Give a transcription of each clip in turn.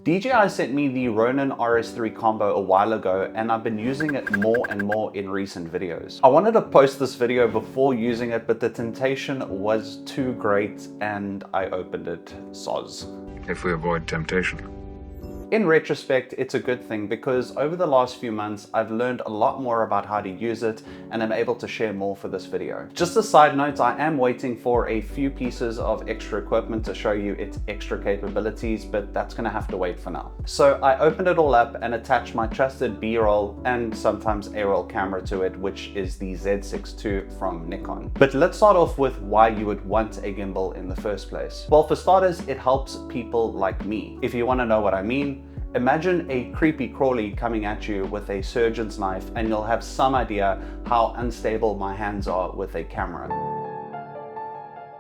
DJI sent me the Ronin RS3 combo a while ago, and I've been using it more and more in recent videos. I wanted to post this video before using it, but the temptation was too great and I opened it. Soz. If we avoid temptation. In retrospect, it's a good thing because over the last few months, I've learned a lot more about how to use it and I'm able to share more for this video. Just a side note, I am waiting for a few pieces of extra equipment to show you its extra capabilities, but that's gonna have to wait for now. So I opened it all up and attached my trusted B-roll and sometimes A-roll camera to it, which is the Z6 II from Nikon. But let's start off with why you would want a gimbal in the first place. Well, for starters, it helps people like me. If you wanna know what I mean, imagine a creepy crawly coming at you with a surgeon's knife and you'll have some idea how unstable my hands are with a camera.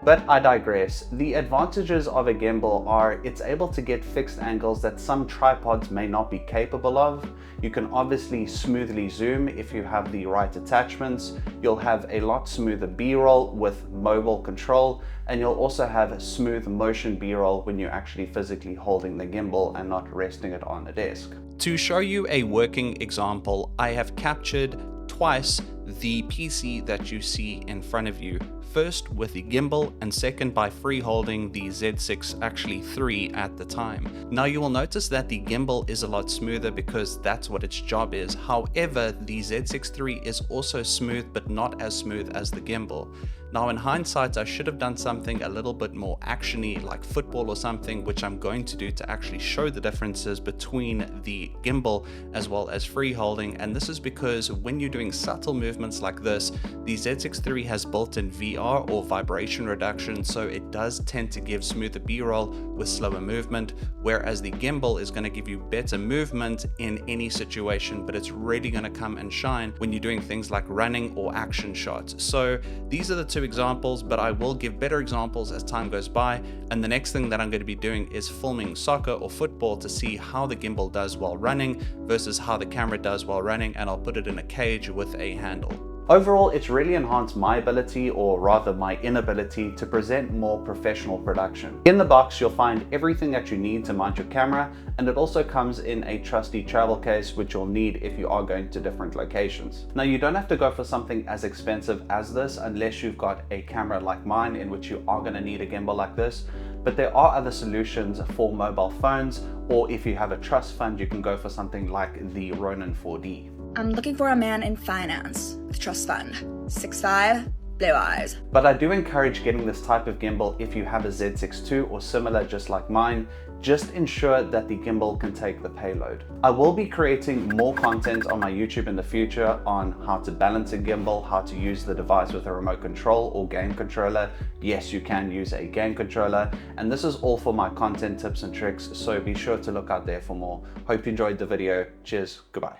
But I digress. The advantages of a gimbal are it's able to get fixed angles that some tripods may not be capable of. You can obviously smoothly zoom if you have the right attachments. You'll have a lot smoother B-roll with mobile control, and you'll also have smooth motion B-roll when you're actually physically holding the gimbal and not resting it on a desk. To show you a working example, I have captured twice the PC that you see in front of you. First with the gimbal and second by free holding the Z6, actually 3 at the time. Now you will notice that the gimbal is a lot smoother because that's what its job is. However, the Z6 III is also smooth but not as smooth as the gimbal. Now in hindsight, I should have done something a little bit more actiony like football or something, which I'm going to do to actually show the differences between the gimbal as well as free holding. And this is because when you're doing subtle movements like this, the Z6 III has built-in VR or vibration reduction, so it does tend to give smoother B-roll with slower movement, whereas the gimbal is going to give you better movement in any situation, but it's really going to come and shine when you're doing things like running or action shots. So these are the two examples, but I will give better examples as time goes by, and the next thing that I'm going to be doing is filming soccer or football to see how the gimbal does while running versus how the camera does while running, and I'll put it in a cage with a handle. Overall, it's really enhanced my ability, or rather my inability, to present more professional production. In the box, you'll find everything that you need to mount your camera, and it also comes in a trusty travel case, which you'll need if you are going to different locations. Now, you don't have to go for something as expensive as this unless you've got a camera like mine, in which you are going to need a gimbal like this. But there are other solutions for mobile phones, or if you have a trust fund, you can go for something like the Ronin 4D. I'm looking for a man in finance with trust fund, 6'5", blue eyes. But I do encourage getting this type of gimbal if you have a Z6 II or similar just like mine. Just ensure that the gimbal can take the payload. I will be creating more content on my YouTube in the future on how to balance a gimbal, how to use the device with a remote control or game controller. Yes, you can use a game controller, and this is all for my content tips and tricks, so be sure to look out there for more. Hope you enjoyed the video. Cheers, goodbye.